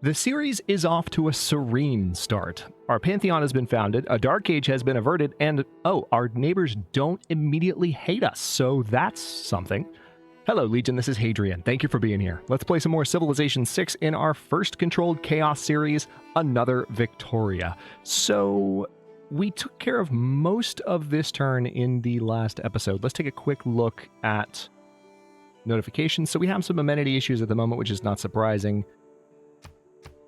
The series is off to a serene start. Our Pantheon has been founded, a dark age has been averted, and our neighbors don't immediately hate us, so that's something. Hello, Legion, this is Hadrian. Thank you for being here. Let's play some more Civilization 6 in our first Controlled Chaos series, Another Victoria. So, we took care of most of this turn in the last episode. Let's take a quick look at notifications. So we have some amenity issues at the moment, which is not surprising.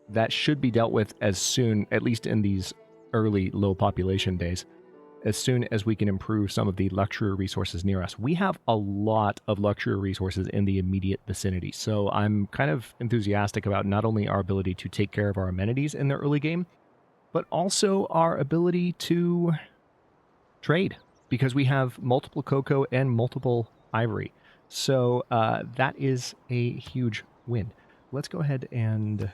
That should be dealt with as soon, at least in these early low population days, as soon as we can improve some of the luxury resources near us. We have a lot of luxury resources in the immediate vicinity, so I'm kind of enthusiastic about not only our ability to take care of our amenities in the early game, but also our ability to trade, because we have multiple cocoa and multiple ivory. So that is a huge win. Let's go ahead and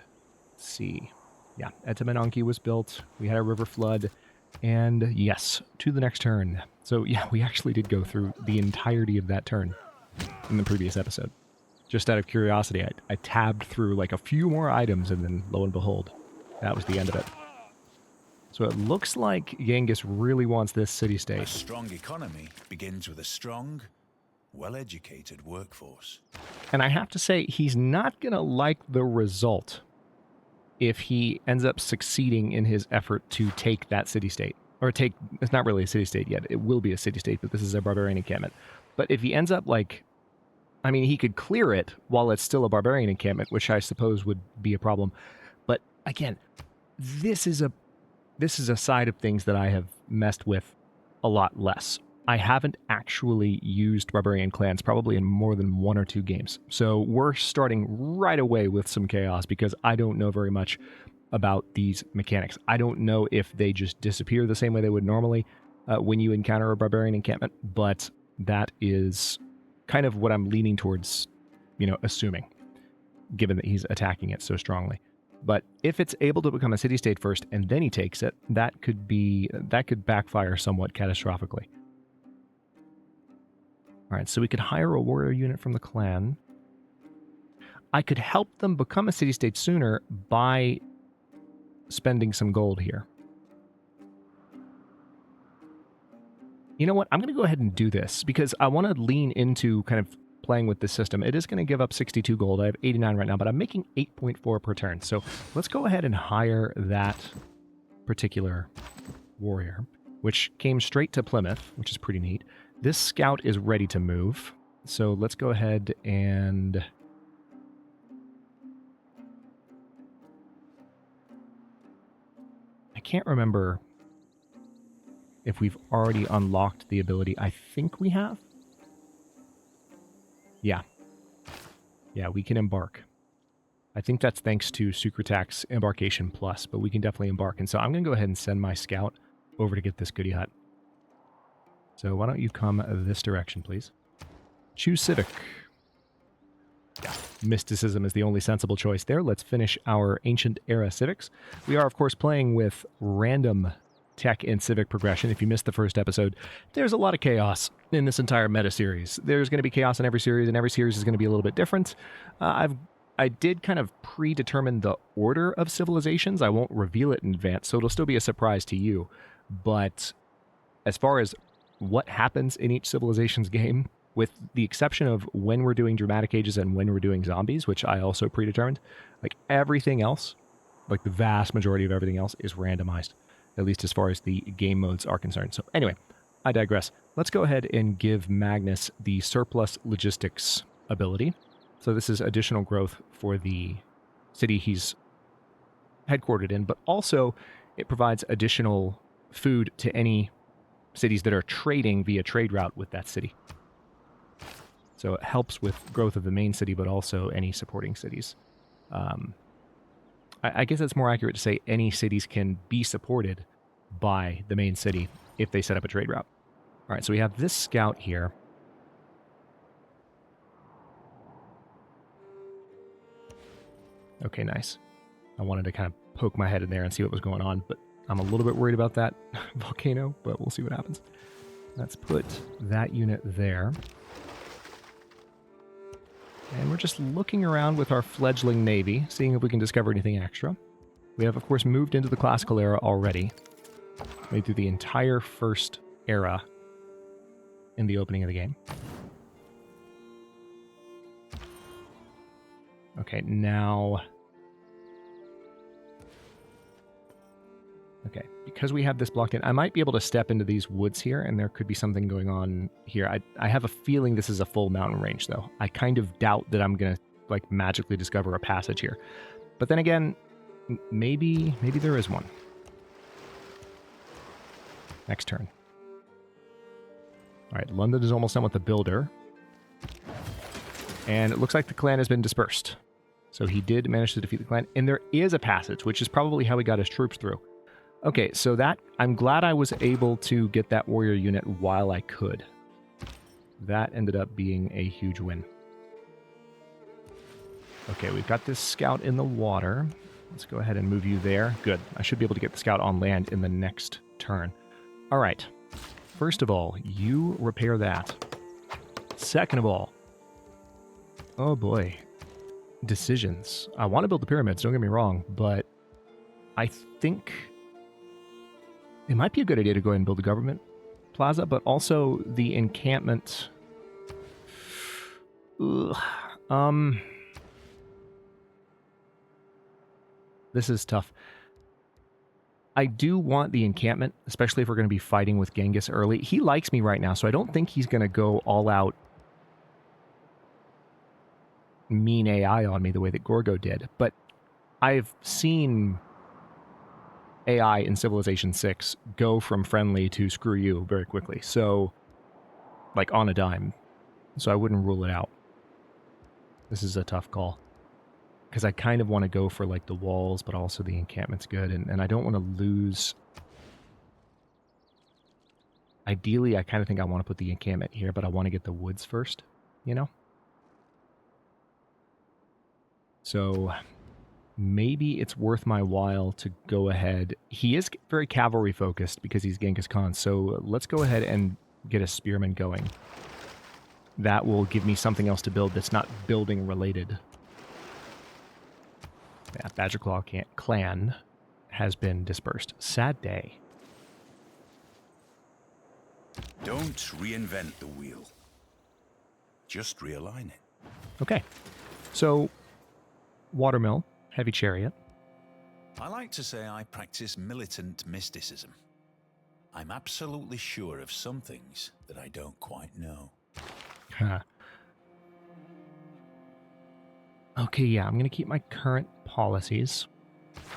see. Yeah, Etamanonki was built. We had a river flood. And yes, to the next turn. So yeah, we actually did go through the entirety of that turn in the previous episode. Just out of curiosity, I tabbed through like a few more items, and then lo and behold, that was the end of it. So it looks like Genghis really wants this city-state. A strong economy begins with a strong, well-educated workforce. And I have to say, he's not going to like the result if he ends up succeeding in his effort to take that city-state. Or take, it's not really a city-state yet. It will be a city-state, but this is a barbarian encampment. But if he ends up like, I mean, he could clear it while it's still a barbarian encampment, which I suppose would be a problem. But again, this is a side of things that I have messed with a lot less. I haven't actually used barbarian clans probably in more than 1 or 2 games. So we're starting right away with some chaos because I don't know very much about these mechanics. I don't know if they just disappear the same way they would normally when you encounter a barbarian encampment, but that is kind of what I'm leaning towards, assuming, given that he's attacking it so strongly. But if it's able to become a city-state first and then he takes it, that could backfire somewhat catastrophically. All right, so we could hire a warrior unit from the clan. I could help them become a city-state sooner by spending some gold here. You know what? I'm going to go ahead and do this because I want to lean into kind of playing with this system. It is going to give up 62 gold. I have 89 right now, but I'm making 8.4 per turn. So let's go ahead and hire that particular warrior, which came straight to Plymouth, which is pretty neat. This scout is ready to move, so let's go ahead and I can't remember if we've already unlocked the ability. I think we have. Yeah, we can embark. I think that's thanks to Sucratak's Embarkation Plus, but we can definitely embark. And so I'm going to go ahead and send my scout over to get this goody hut. So why don't you come this direction, please? Choose Civic. Yeah, mysticism is the only sensible choice there. Let's finish our Ancient Era Civics. We are, of course, playing with random tech and civic progression. If you missed the first episode, there's a lot of chaos in this entire meta series. There's going to be chaos in every series, and every series is going to be a little bit different. I did kind of predetermine the order of civilizations. I won't reveal it in advance, so it'll still be a surprise to you. But as far as what happens in each civilization's game, with the exception of when we're doing dramatic ages and when we're doing zombies, which I also predetermined, like everything else, like the vast majority of everything else is randomized, at least as far as the game modes are concerned. So anyway, I digress. Let's go ahead and give Magnus the surplus logistics ability. So this is additional growth for the city he's headquartered in, but also it provides additional food to any cities that are trading via trade route with that city. So it helps with growth of the main city, but also any supporting cities. I guess it's more accurate to say any cities can be supported by the main city if they set up a trade route. All right, so we have this scout here. Okay, nice. I wanted to kind of poke my head in there and see what was going on, but I'm a little bit worried about that volcano, but we'll see what happens. Let's put that unit there. And we're just looking around with our fledgling navy, seeing if we can discover anything extra. We have, of course, moved into the classical era already. Made through the entire first era in the opening of the game. Okay, now... Okay, because we have this blocked in, I might be able to step into these woods here, and there could be something going on here. I have a feeling this is a full mountain range, though. I kind of doubt that I'm going to, like, magically discover a passage here. But then again, maybe there is one. Next turn. All right, London is almost done with the builder. And it looks like the clan has been dispersed. So he did manage to defeat the clan. And there is a passage, which is probably how he got his troops through. Okay, so that... I'm glad I was able to get that warrior unit while I could. That ended up being a huge win. Okay, we've got this scout in the water. Let's go ahead and move you there. Good. I should be able to get the scout on land in the next turn. All right. First of all, you repair that. Second of all... Oh boy. Decisions. I want to build the pyramids, don't get me wrong, but I think it might be a good idea to go ahead and build a government plaza, but also the encampment. This is tough. I do want the encampment, especially if we're going to be fighting with Genghis early. He likes me right now, so I don't think he's going to go all out mean AI on me the way that Gorgo did. But I've seen AI in Civilization 6 go from friendly to screw you very quickly. So, like on a dime. So I wouldn't rule it out. This is a tough call. Because I kind of want to go for like the walls, but also the encampment's good. And I don't want to lose... Ideally, I kind of think I want to put the encampment here, but I want to get the woods first, you know? So maybe it's worth my while to go ahead. He is very cavalry focused because he's Genghis Khan. So let's go ahead and get a spearman going. That will give me something else to build that's not building related. Yeah, Badger Claw clan has been dispersed. Sad day. Don't reinvent the wheel. Just realign it. Okay. So... Watermill, heavy chariot. I like to say I practice militant mysticism. I'm absolutely sure of some things that I don't quite know. Huh. Okay, yeah, I'm going to keep my current policies.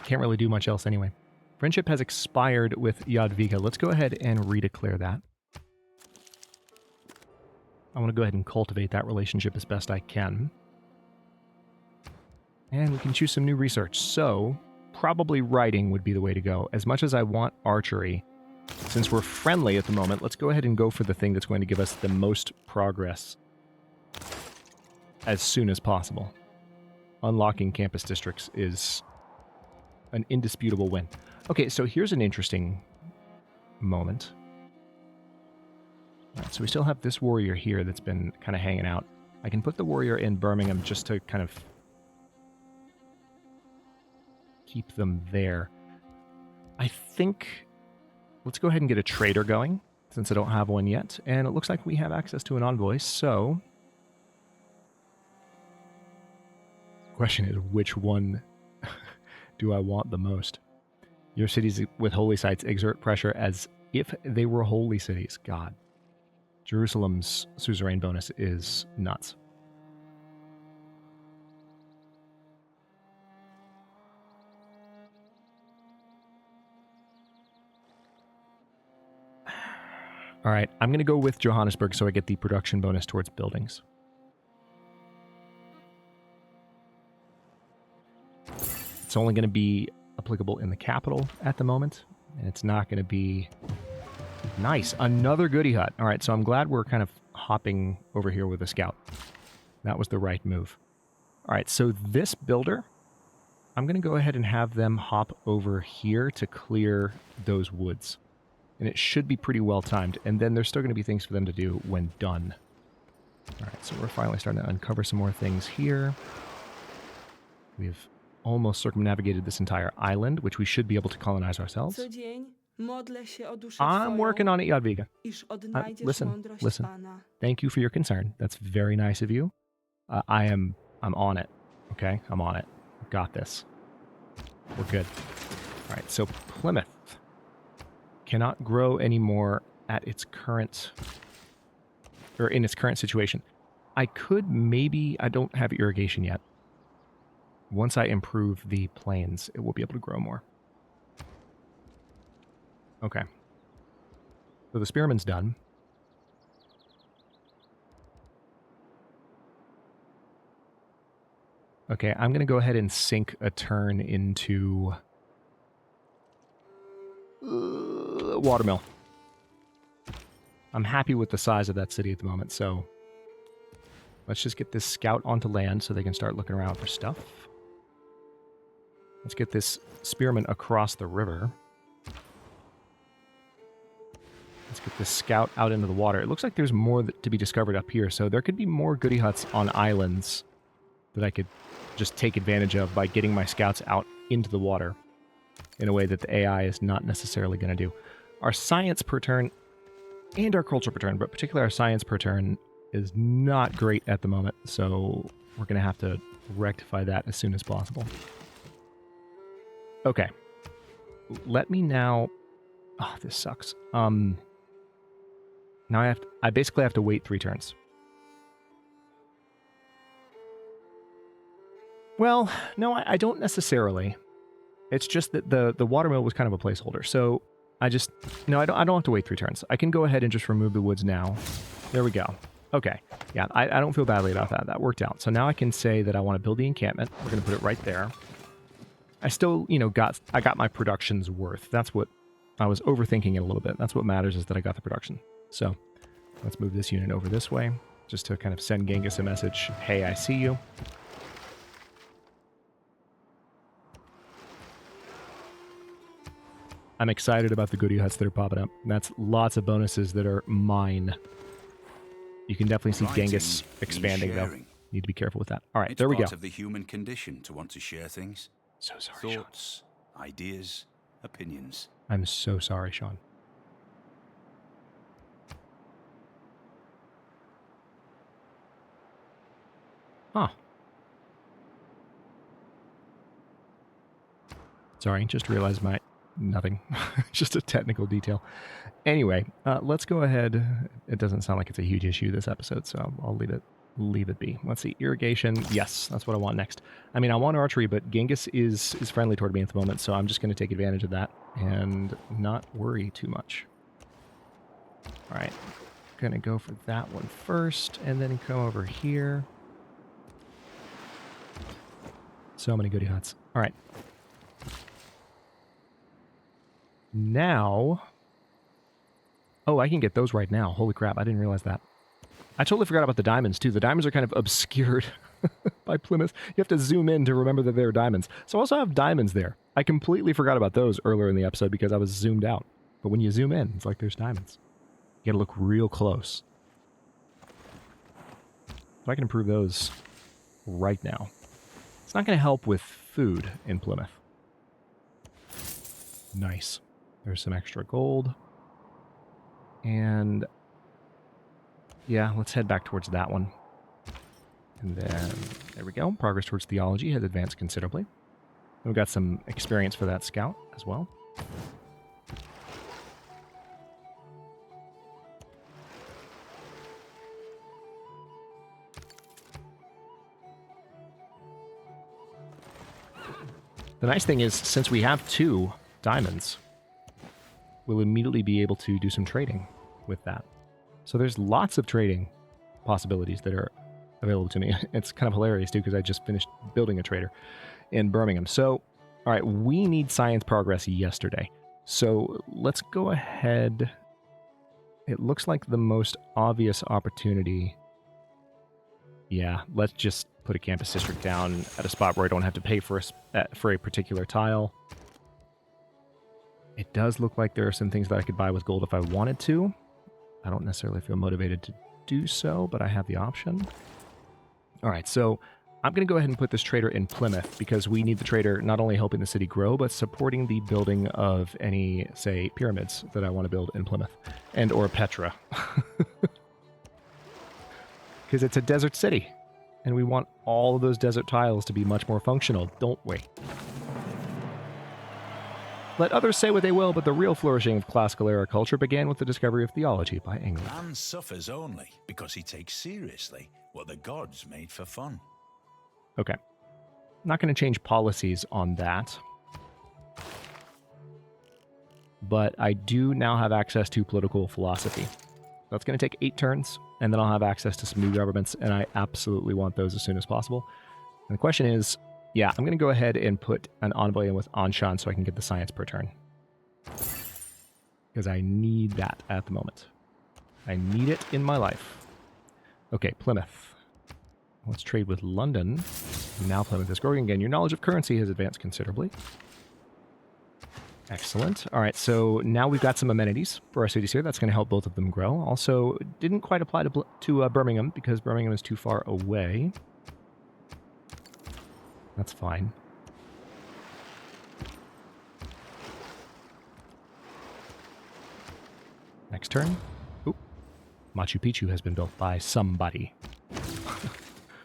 Can't really do much else anyway. Friendship has expired with Jadwiga. Let's go ahead and redeclare that. I want to go ahead and cultivate that relationship as best I can. And we can choose some new research. So, probably writing would be the way to go. As much as I want archery, since we're friendly at the moment, let's go ahead and go for the thing that's going to give us the most progress as soon as possible. Unlocking campus districts is an indisputable win. Okay, so here's an interesting moment. All right, so we still have this warrior here that's been kind of hanging out. I can put the warrior in Birmingham just to kind of keep them there. I think let's go ahead and get a trader going, since I don't have one yet. And it looks like we have access to an envoy, so... The question is, which one do I want the most? Your cities with holy sites exert pressure as if they were holy cities. God. Jerusalem's suzerain bonus is nuts. All right, I'm going to go with Johannesburg so I get the production bonus towards buildings. It's only going to be applicable in the capital at the moment, and it's not going to be... Nice, another goodie hut. All right, so I'm glad we're kind of hopping over here with a scout. That was the right move. All right, so this builder, I'm going to go ahead and have them hop over here to clear those woods. And it should be pretty well timed. And then there's still going to be things for them to do when done. Alright, so we're finally starting to uncover some more things here. We've almost circumnavigated this entire island, which we should be able to colonize ourselves. Co dzień modlę się o duszę I'm working Twoją, on it, Jadwiga. iż odnajdziesz Listen, mądrość listen. Pana. Thank you for your concern. That's very nice of you. I'm on it. Okay, I'm on it. Got this. We're good. All right, so Plymouth cannot grow anymore at its current, or in its current situation. I could maybe, I don't have irrigation yet. Once I improve the plains, it will be able to grow more. Okay. So the spearman's done. Okay, I'm going to go ahead and sink a turn into Watermill. I'm happy with the size of that city at the moment, so let's just get this scout onto land so they can start looking around for stuff. Let's get this spearman across the river. Let's get this scout out into the water. It looks like there's more to be discovered up here, so there could be more goody huts on islands that I could just take advantage of by getting my scouts out into the water in a way that the AI is not necessarily going to do. Our science per turn and our culture per turn, but particularly our science per turn, is not great at the moment, so we're going to have to rectify that as soon as possible. Okay. Let me now... Oh, this sucks. Now I basically have to wait 3 turns. Well, no, I don't necessarily. It's just that the watermill was kind of a placeholder. So I don't have to wait 3 turns. I can go ahead and just remove the woods now. There we go. Okay. Yeah, I don't feel badly about that. That worked out. So now I can say that I want to build the encampment. We're going to put it right there. I still, I got my production's worth. That's what I was overthinking it a little bit. That's what matters, is that I got the production. So let's move this unit over this way just to kind of send Genghis a message. Hey, I see you. I'm excited about the goodie huts that are popping up. That's lots of bonuses that are mine. You can definitely see Genghis expanding, though. Need to be careful with that. All right, there we go. It's part of the human condition to want to share things. So sorry, Thoughts, ideas, opinions. I'm so sorry, Sean. Huh. Sorry, just realized nothing. Just a technical detail. Anyway, let's go ahead. It doesn't sound like it's a huge issue this episode, so I'll leave it be. Let's see. Irrigation. Yes, that's what I want next. I mean, I want archery, but Genghis is friendly toward me at the moment, so I'm just going to take advantage of that and not worry too much. All right. Going to go for that one first, and then come over here. So many goody huts. All right. Now... Oh, I can get those right now. Holy crap, I didn't realize that. I totally forgot about the diamonds, too. The diamonds are kind of obscured by Plymouth. You have to zoom in to remember that they're diamonds. So I also have diamonds there. I completely forgot about those earlier in the episode because I was zoomed out. But when you zoom in, it's like there's diamonds. You gotta look real close. So I can improve those right now. It's not going to help with food in Plymouth. Nice. There's some extra gold. And yeah, let's head back towards that one. And then, there we go. Progress towards theology has advanced considerably. We've got some experience for that scout as well. The nice thing is, since we have 2 diamonds, we'll immediately be able to do some trading with that. So there's lots of trading possibilities that are available to me. It's kind of hilarious, too, because I just finished building a trader in Birmingham. So, all right, we need science progress yesterday. So let's go ahead. It looks like the most obvious opportunity. Yeah, let's just put a campus district down at a spot where I don't have to pay for a particular tile. It does look like there are some things that I could buy with gold if I wanted to. I don't necessarily feel motivated to do so, but I have the option. All right, so I'm going to go ahead and put this trader in Plymouth because we need the trader not only helping the city grow, but supporting the building of any, say, pyramids that I want to build in Plymouth and or Petra. Because it's a desert city, and we want all of those desert tiles to be much more functional, don't we? Let others say what they will, but the real flourishing of classical era culture began with the discovery of theology by England. Man suffers only because he takes seriously what the gods made for fun. Okay. Not going to change policies on that. But I do now have access to political philosophy. That's going to take 8 turns, and then I'll have access to some new governments, and I absolutely want those as soon as possible. And the question is, yeah, I'm going to go ahead and put an envoy in with Anshan so I can get the science per turn. Because I need that at the moment. I need it in my life. Okay, Plymouth. Let's trade with London. Now Plymouth is growing again. Your knowledge of currency has advanced considerably. Excellent. All right, so now we've got some amenities for our cities here. That's going to help both of them grow. Also, didn't quite apply to Birmingham because Birmingham is too far away. That's fine. Next turn. Oop. Machu Picchu has been built by somebody.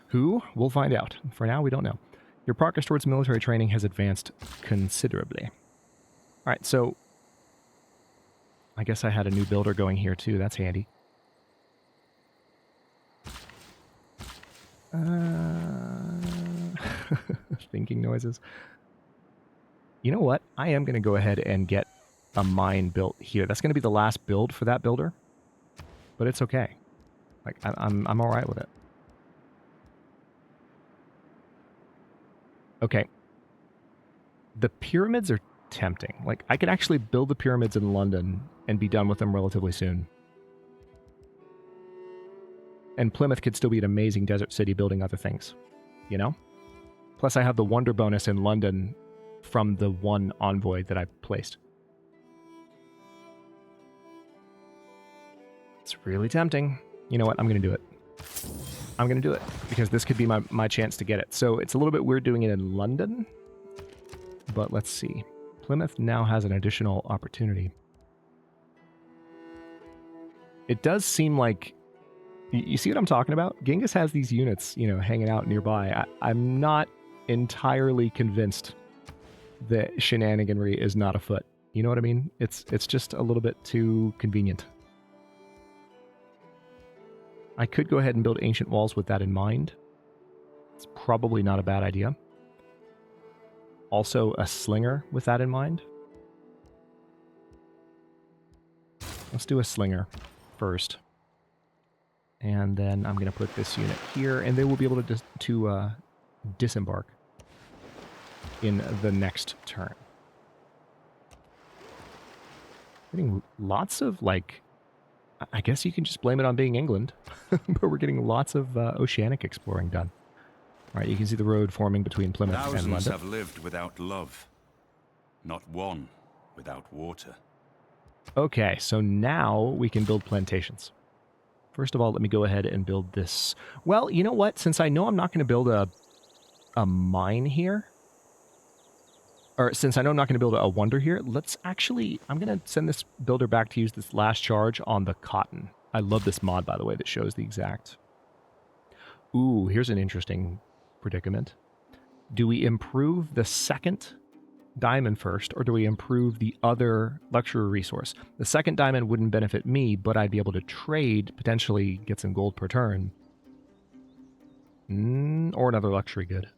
Who? We'll find out. For now, we don't know. Your progress towards military training has advanced considerably. All right, so I guess I had a new builder going here too. That's handy. Thinking noises. You know what? I am going to go ahead and get a mine built here. That's going to be the last build for that builder, but it's okay. Like I'm all right with it. Okay. The pyramids are tempting. Like, I could actually build the pyramids in London and be done with them relatively soon. And Plymouth could still be an amazing desert city building other things, you know? Plus, I have the wonder bonus in London from the one envoy that I placed. It's really tempting. You know what? I'm going to do it. I'm going to do it because this could be my chance to get it. So it's a little bit weird doing it in London, but let's see. Plymouth now has an additional opportunity. It does seem like, you see what I'm talking about? Genghis has these units, you know, hanging out nearby. I'm not entirely convinced that shenaniganry is not afoot. You know what I mean? It's just a little bit too convenient. I could go ahead and build ancient walls with that in mind. It's probably not a bad idea. Also, a slinger with that in mind. Let's do a slinger first. And then I'm going to put this unit here, and they will be able to disembark in the next turn. Getting lots of, like, I guess you can just blame it on being England, but we're getting lots of oceanic exploring done. All right, you can see the road forming between Plymouth and London. Thousands have lived without love, not one without water. Okay, so now we can build plantations. First of all, let me go ahead and build this. Well, you know what? Since I know I'm not going to build a mine here, or since I know I'm not going to build a wonder here, let's actually, I'm going to send this builder back to use this last charge on the cotton. I love this mod, by the way, that shows the exact. Ooh, here's an interesting predicament. Do we improve the second diamond first, or do we improve the other luxury resource? The second diamond wouldn't benefit me, but I'd be able to trade, potentially get some gold per turn. Or another luxury good.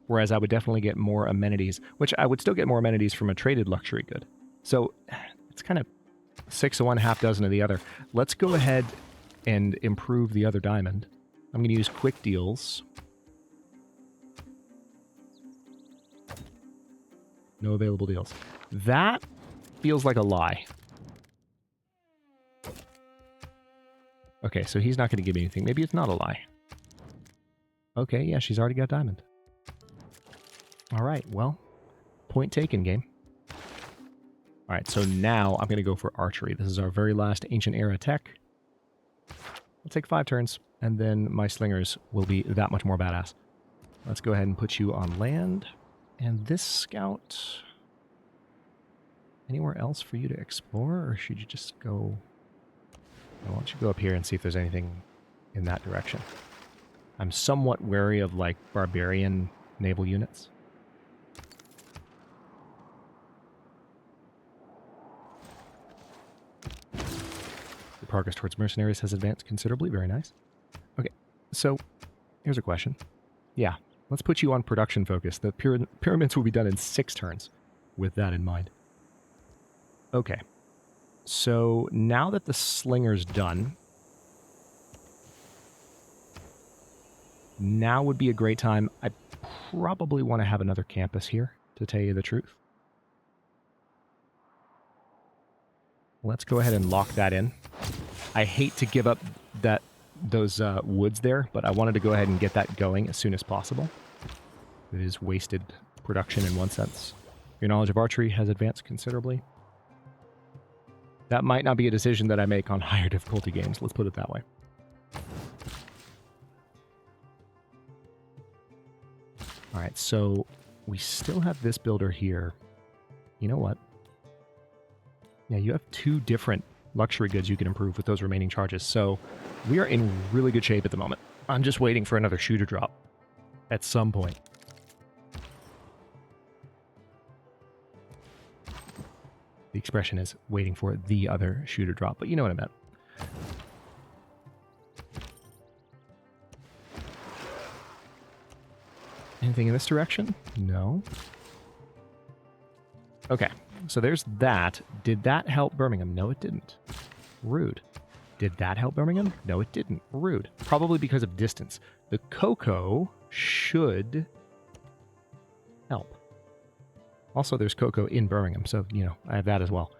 Whereas I would definitely get more amenities, which I would still get more amenities from a traded luxury good. So it's kind of 6 of one, half dozen of the other. Let's go ahead and improve the other diamond. I'm going to use quick deals. No available deals. That feels like a lie. Okay, so he's not going to give me anything. Maybe it's not a lie. Okay, yeah, she's already got diamond. All right, well, point taken, game. All right, so now I'm going to go for archery. This is our very last ancient era tech. We'll take 5 turns, and then my slingers will be that much more badass. Let's go ahead and put you on land. And this scout... Anywhere else for you to explore, or should you just go... Why don't you go up here and see if there's anything in that direction? I'm somewhat wary of, like, barbarian naval units. The progress towards mercenaries has advanced considerably. Very nice. Okay, so here's a question. Yeah, let's put you on production focus. The pyramids will be done in 6 turns with that in mind. Okay, so now that the slinger's done, now would be a great time. I probably want to have another campus here, to tell you the truth. Let's go ahead and lock that in. I hate to give up those woods there, but I wanted to go ahead and get that going as soon as possible. It is wasted production in one sense. Your knowledge of archery has advanced considerably. That might not be a decision that I make on higher difficulty games, let's put it that way. Alright, so we still have this builder here. You know what? Yeah, you have 2 different luxury goods you can improve with those remaining charges, so we are in really good shape at the moment. I'm just waiting for another shoe to drop at some point. The expression is waiting for the other shoe to drop, but you know what I meant. Anything in this direction? No. Okay, so there's that. Did that help Birmingham? No, it didn't. Rude. Did that help Birmingham? No, it didn't. Rude. Probably because of distance. The cocoa should help. Also, there's cocoa in Birmingham, so, you know, I have that as well.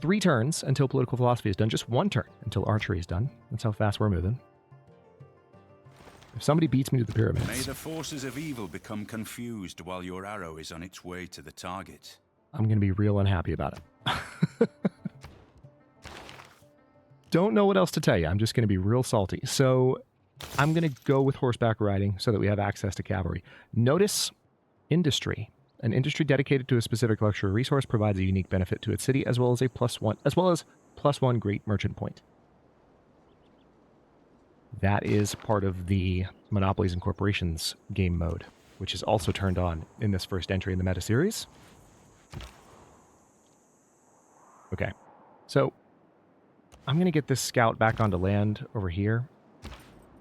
3 turns until political philosophy is done. Just 1 turn until archery is done. That's how fast we're moving. If somebody beats me to the pyramids... May the forces of evil become confused while your arrow is on its way to the target. I'm going to be real unhappy about it. Don't know what else to tell you. I'm just going to be real salty. So I'm going to go with horseback riding so that we have access to cavalry. Notice industry. An industry dedicated to a specific luxury resource provides a unique benefit to its city, as well as +1 great merchant point. That is part of the Monopolies and Corporations game mode, which is also turned on in this first entry in the meta series. Okay, so I'm going to get this scout back onto land over here.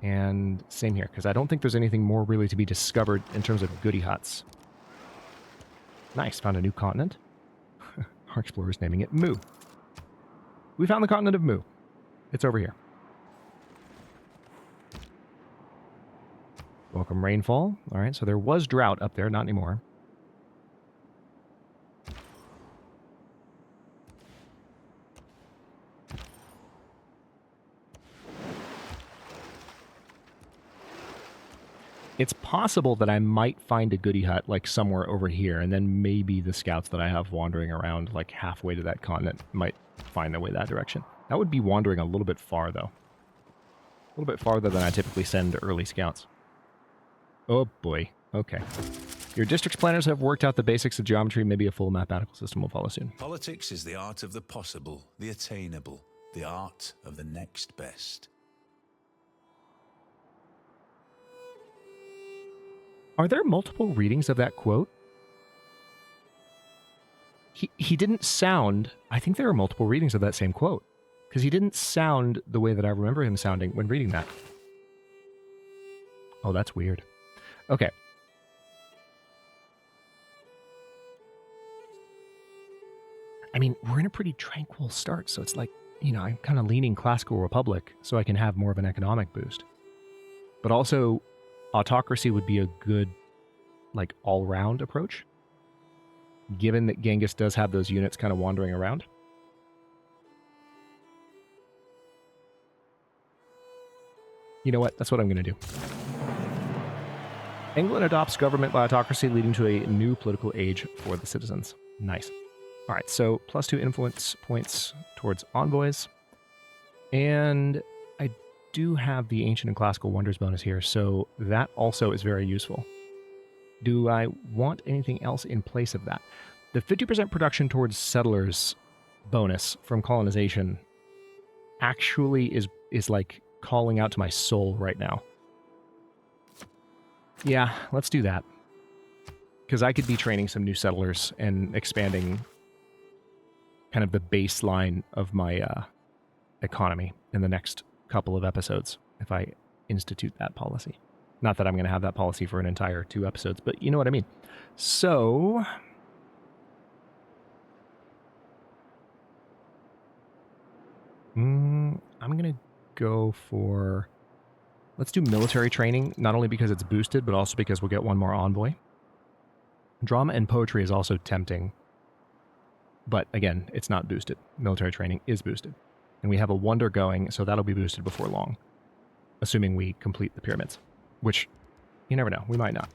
And same here, because I don't think there's anything more really to be discovered in terms of goody huts. Nice, found a new continent. Our explorer's naming it Mu. We found the continent of Mu. It's over here. Welcome rainfall. All right, so there was drought up there, not anymore. It's possible that I might find a goody hut like somewhere over here, and then maybe the scouts that I have wandering around like halfway to that continent might find their way that direction. That would be wandering a little bit far, though. A little bit farther than I typically send early scouts. Oh boy. Okay. Your district's planners have worked out the basics of geometry. Maybe a full mathematical system will follow soon. Politics is the art of the possible, the attainable, the art of the next best. Are there multiple readings of that quote? He didn't sound... I think there are multiple readings of that same quote. Because he didn't sound the way that I remember him sounding when reading that. Oh, that's weird. Okay. I mean, we're in a pretty tranquil start, so it's like, you know, I'm kind of leaning classical republic so I can have more of an economic boost. But also, autocracy would be a good, like, all-round approach, given that Genghis does have those units kind of wandering around. You know what? That's what I'm going to do. England adopts government by autocracy, leading to a new political age for the citizens. Nice. All right, so +2 influence points towards envoys. And I do have the Ancient and Classical Wonders bonus here, so that also is very useful. Do I want anything else in place of that? The 50% production towards settlers bonus from colonization actually is like calling out to my soul right now. Yeah, let's do that. Because I could be training some new settlers and expanding kind of the baseline of my economy in the next couple of episodes if I institute that policy. Not that I'm going to have that policy for an entire 2 episodes, but you know what I mean. So I'm going to go for, let's do military training, not only because it's boosted, but also because we'll get 1 more envoy. Drama and poetry is also tempting, but again, it's not boosted. Military training is boosted. And we have a wonder going, so that'll be boosted before long, assuming we complete the pyramids, which you never know. We might not.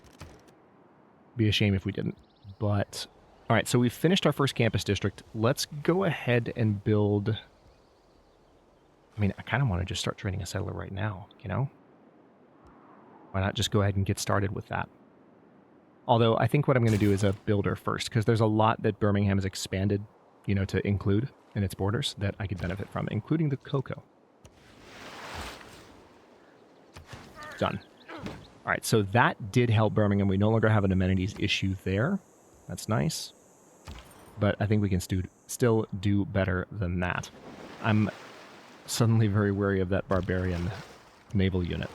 Be a shame if we didn't. But, all right, so we've finished our first campus district. Let's go ahead and build... I mean, I kind of want to just start training a settler right now, you know? Why not just go ahead and get started with that? Although I think what I'm going to do is a builder first, because there's a lot that Birmingham has expanded, you know, to include in its borders that I could benefit from, including the cocoa. Done. All right, so that did help Birmingham. We no longer have an amenities issue there. That's nice. But I think we can still do better than that. I'm suddenly very wary of that barbarian naval unit.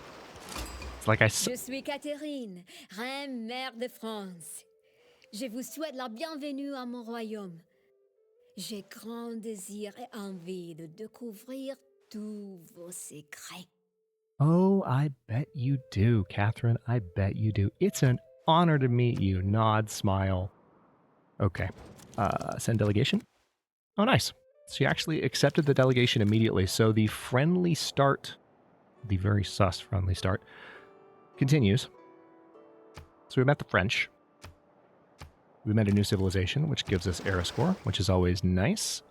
It's like Je suis Catherine, reine mère de France. Je vous souhaite la bienvenue à mon royaume. J'ai grand désir et envie de découvrir tous vos secrets. Oh, I bet you do, Catherine. I bet you do. It's an honor to meet you. Nod, smile. Okay. Send delegation. Oh, nice. She actually accepted the delegation immediately. So the friendly start, the very sus friendly start, continues. So we met the French. We met a new civilization, which gives us era score, which is always nice.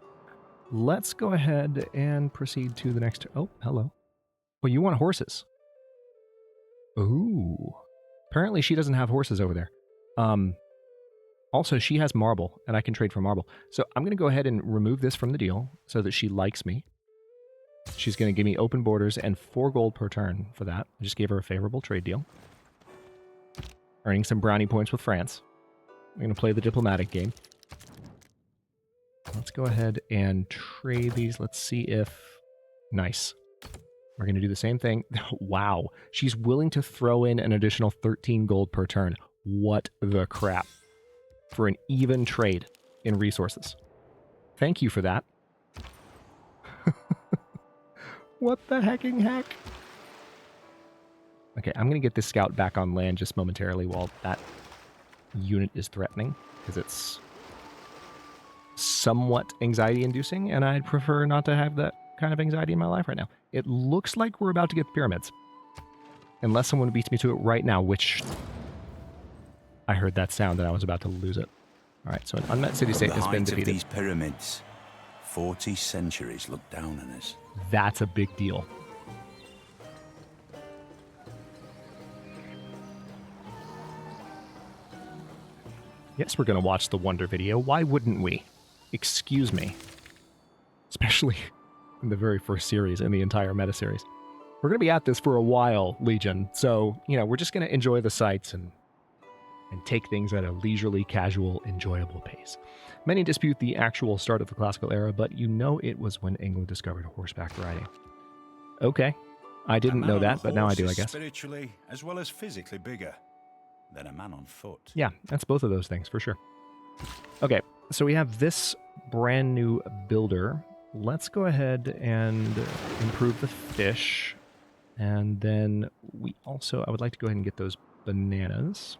Let's go ahead and proceed to the next... Oh, hello. Well, you want horses. Ooh. Apparently she doesn't have horses over there. Also, she has marble, and I can trade for marble. So I'm going to go ahead and remove this from the deal so that she likes me. She's going to give me open borders and 4 gold per turn for that. I just gave her a favorable trade deal. Earning some brownie points with France. I'm going to play the diplomatic game. Let's go ahead and trade these. Let's see if... Nice. We're going to do the same thing. Wow. She's willing to throw in an additional 13 gold per turn. What the crap. For an even trade in resources. Thank you for that. What the hecking heck? Okay, I'm going to get this scout back on land just momentarily while that unit is threatening, because it's somewhat anxiety-inducing, and I'd prefer not to have that kind of anxiety in my life right now. It looks like we're about to get the pyramids. Unless someone beats me to it right now, which... I heard that sound and I was about to lose it. All right, so an unmet city-state has been defeated. These pyramids, 40 centuries look down on us. That's a big deal. Yes, we're going to watch the Wonder video. Why wouldn't we? Excuse me. Especially in the very first series in the entire meta-series. We're going to be at this for a while, Legion. So, you know, we're just going to enjoy the sights and take things at a leisurely, casual, enjoyable pace. Many dispute the actual start of the classical era, but you know it was when England discovered horseback riding. Okay. I didn't know that, but now I do, I guess. Spiritually as well as physically bigger than a man on foot. Yeah, that's both of those things, for sure. Okay, so we have this brand new builder. Let's go ahead and improve the fish. And then we also, I would like to go ahead and get those bananas.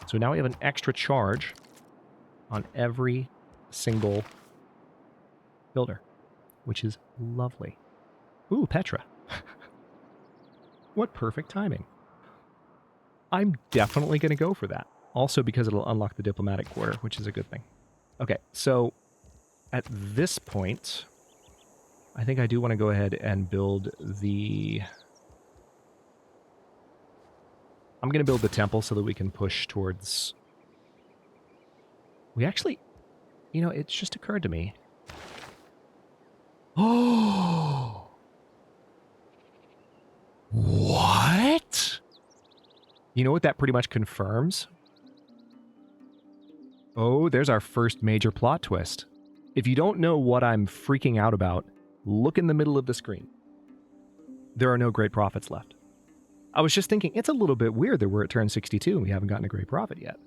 So now we have an extra charge on every single builder, which is lovely. Ooh, Petra. What perfect timing. I'm definitely going to go for that. Also because it'll unlock the diplomatic quarter, which is a good thing. Okay, so at this point, I think I do want to go ahead and build the... I'm going to build the temple so that we can push towards... We actually... You know, it's just occurred to me. Oh! What? You know what that pretty much confirms? Oh, there's our first major plot twist. If you don't know what I'm freaking out about, look in the middle of the screen. There are no great prophets left. I was just thinking, it's a little bit weird that we're at turn 62 and we haven't gotten a great prophet yet.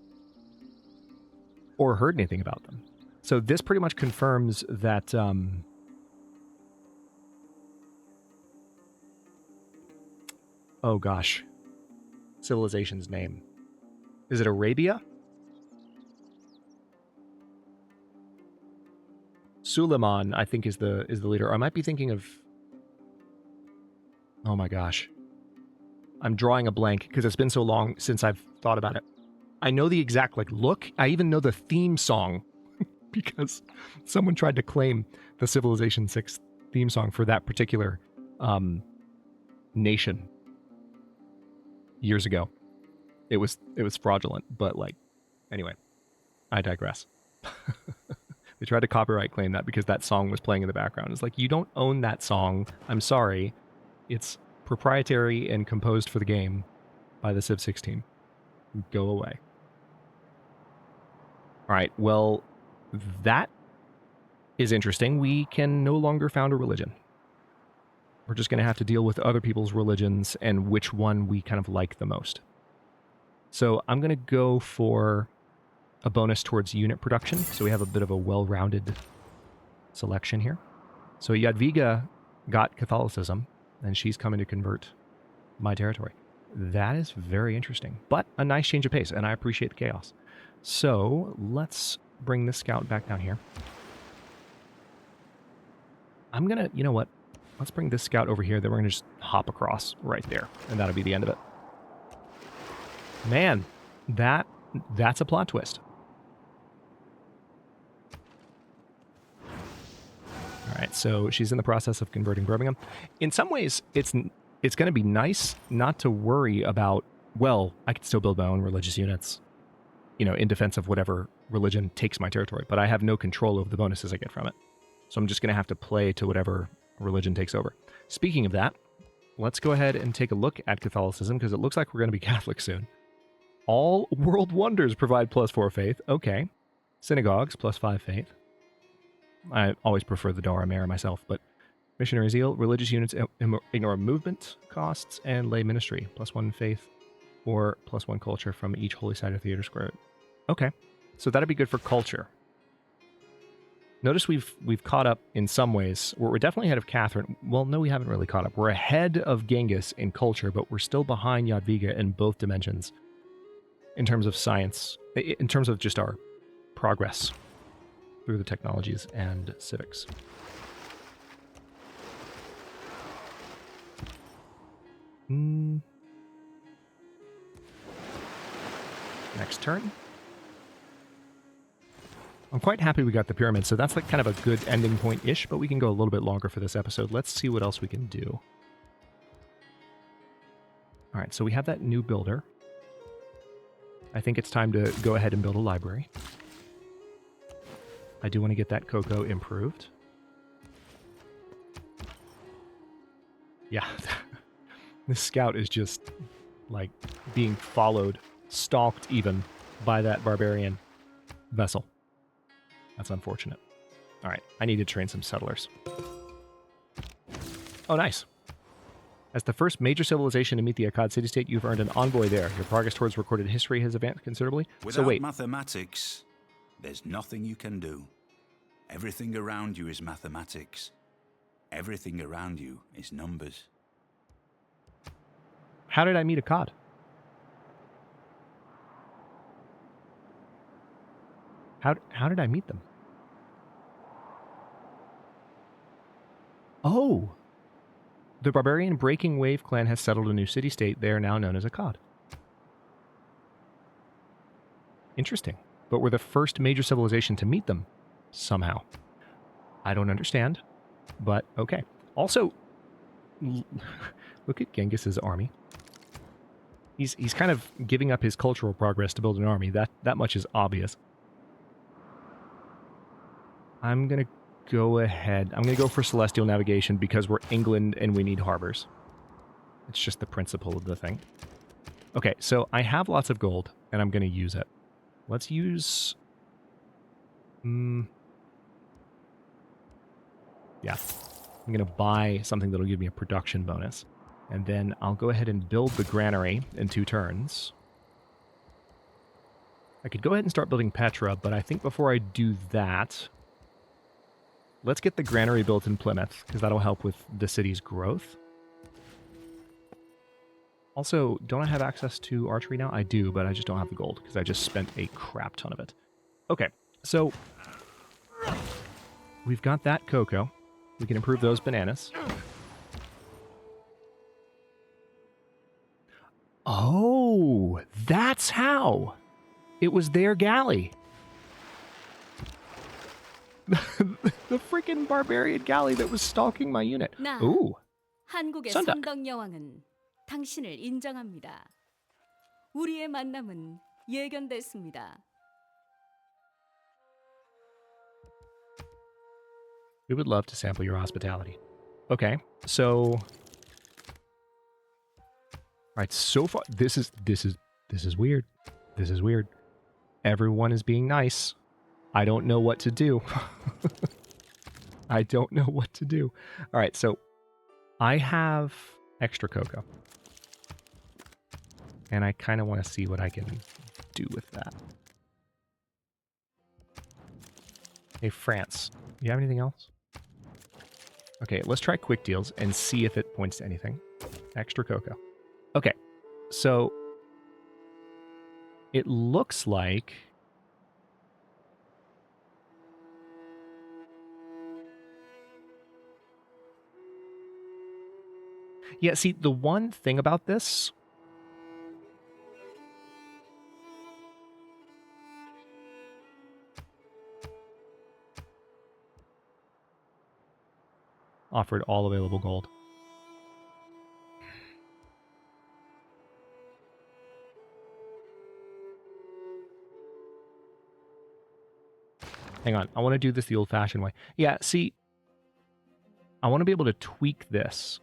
Or heard anything about them. So this pretty much confirms that... oh gosh. Civilization's name. Is it Arabia? Suleiman, I think, is the leader. Or I might be thinking of... Oh my gosh. I'm drawing a blank because it's been so long since I've thought about it. I know the exact look. I even know the theme song because someone tried to claim the Civilization 6 theme song for that particular nation years ago. It was fraudulent, but anyway, I digress. They tried to copyright claim that because that song was playing in the background. It's like, you don't own that song. I'm sorry. It's proprietary and composed for the game by the Civ 6 team. Go away. All right, well, that is interesting. We can no longer found a religion. We're just going to have to deal with other people's religions and which one we kind of like the most. So I'm going to go for a bonus towards unit production, so we have a bit of a well-rounded selection here. So Jadwiga got Catholicism, and she's coming to convert my territory. That is very interesting, but a nice change of pace, and I appreciate the chaos. So let's bring this scout back down here. I'm going to, you know what? Let's bring this scout over here, then we're going to just hop across right there, and that'll be the end of it. Man, that's a plot twist. All right, so she's in the process of converting Birmingham. In some ways, it's going to be nice not to worry about, well, I can still build my own religious units, you know, in defense of whatever religion takes my territory, but I have no control over the bonuses I get from it. So I'm just going to have to play to whatever religion takes over. Speaking of that, let's go ahead and take a look at Catholicism, because it looks like we're going to be Catholic soon. All world wonders provide +4 faith. Okay. Synagogues, +5 faith. I always prefer the Dara Mare myself, but missionary zeal, religious units ignore movement costs, and lay ministry, +1 faith or +1 culture from each holy site or theater square. Okay, so that'd be good for culture. Notice we've caught up in some ways. We're definitely ahead of Catherine. Well, no, we haven't really caught up. We're ahead of Genghis in culture, but we're still behind Jadwiga in both dimensions in terms of science, in terms of just our progress through the technologies and civics. Next turn. I'm quite happy we got the pyramid, so that's like kind of a good ending point-ish, but we can go a little bit longer for this episode. Let's see what else we can do. All right, so we have that new builder. I think it's time to go ahead and build a library. I do want to get that cocoa improved. Yeah, this scout is just like being followed, stalked even, by that barbarian vessel. That's unfortunate. All right, I need to train some settlers. Oh, nice. As the first major civilization to meet the Akkad city-state, you've earned an envoy there. Your progress towards recorded history has advanced considerably. Without So wait, mathematics, there's nothing you can do. Everything around you is mathematics. Everything around you is numbers. how did I meet Akkad? How did I meet them? Oh! The barbarian Breaking Wave clan has settled a new city-state. They are now known as Akkad. Interesting. But we're the first major civilization to meet them somehow. I don't understand, but okay. Also, look at Genghis's army. He's kind of giving up his cultural progress to build an army. That much is obvious. I'm going to go ahead. I'm going to go for celestial navigation because we're England and we need harbors. It's just the principle of the thing. Okay, so I have lots of gold and I'm going to use it. Let's use... yeah. I'm going to buy something that'll give me a production bonus. And then I'll go ahead and build the granary in 2 turns. I could go ahead and start building Petra, but I think before I do that, let's get the granary built in Plymouth, because that'll help with the city's growth. Also, don't I have access to archery now? I do, but I just don't have the gold, because I just spent a crap ton of it. Okay, so we've got that cocoa. We can improve those bananas. Oh, that's how. It was their galley. The freaking barbarian galley that was stalking my unit. 나, Ooh, 한국의 선덕. 선덕 여왕은 당신을 인정합니다. 우리의 만남은 예견됐습니다. We would love to sample your hospitality. Okay, so... Alright, so far, this is weird. This is weird. Everyone is being nice. I don't know what to do. I don't know what to do. Alright, so I have extra cocoa. And I kind of want to see what I can do with that. Hey, France, you have anything else? Okay, let's try quick deals and see if it points to anything. Extra cocoa. Okay, so it looks like yeah, see, the one thing about this offered all available gold. Hang on, I want to do this the old-fashioned way. Yeah, see, I want to be able to tweak this.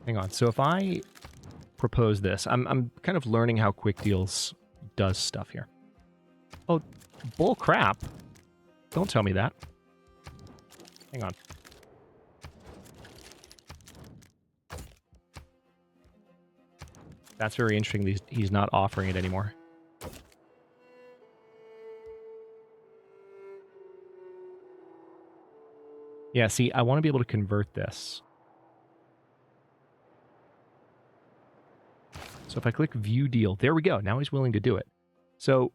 Hang on, so if I propose this, I'm kind of learning how quick deals does stuff here. Oh, bull crap. Don't tell me that. Hang on. That's very interesting. He's not offering it anymore. Yeah, see, I want to be able to convert this. So if I click View Deal, there we go. Now he's willing to do it. So,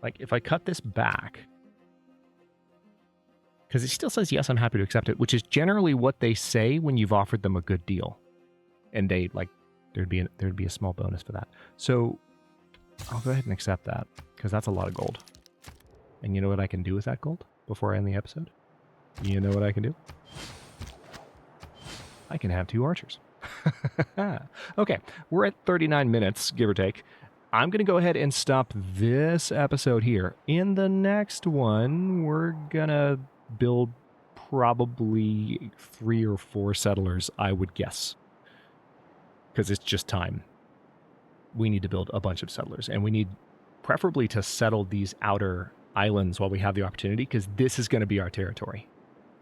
like, if I cut this back, because it still says, yes, I'm happy to accept it, which is generally what they say when you've offered them a good deal. And they, like, there'd be a small bonus for that. So I'll go ahead and accept that, because that's a lot of gold. And you know what I can do with that gold before I end the episode? You know what I can do? I can have 2 archers. Okay, we're at 39 minutes, give or take. I'm going to go ahead and stop this episode here. In the next one, we're going to build probably 3 or 4 settlers, I would guess. Because it's just time. We need to build a bunch of settlers, and we need preferably to settle these outer islands while we have the opportunity, because this is going to be our territory.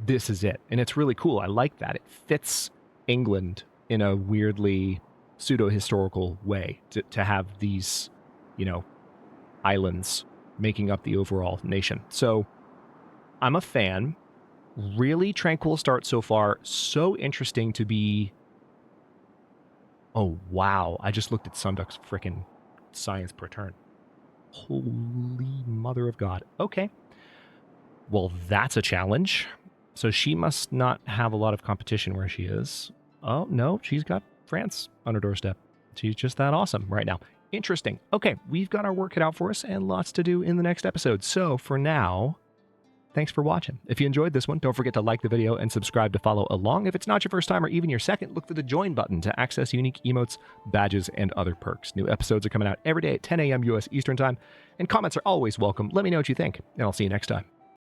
This is it. And it's really cool. I like that. It fits England in a weirdly pseudo-historical way to have these, you know, islands making up the overall nation. So I'm a fan. Really tranquil start so far. So interesting to be... Oh, wow. I just looked at Sunduk's frickin' science per turn. Holy mother of God. Okay. Well, that's a challenge. So she must not have a lot of competition where she is. Oh, no, she's got France on her doorstep. She's just that awesome right now. Interesting. Okay, we've got our work cut out for us and lots to do in the next episode. So for now, thanks for watching. If you enjoyed this one, don't forget to like the video and subscribe to follow along. If it's not your first time or even your second, look for the join button to access unique emotes, badges, and other perks. New episodes are coming out every day at 10 a.m. U.S. Eastern Time, and comments are always welcome. Let me know what you think, and I'll see you next time.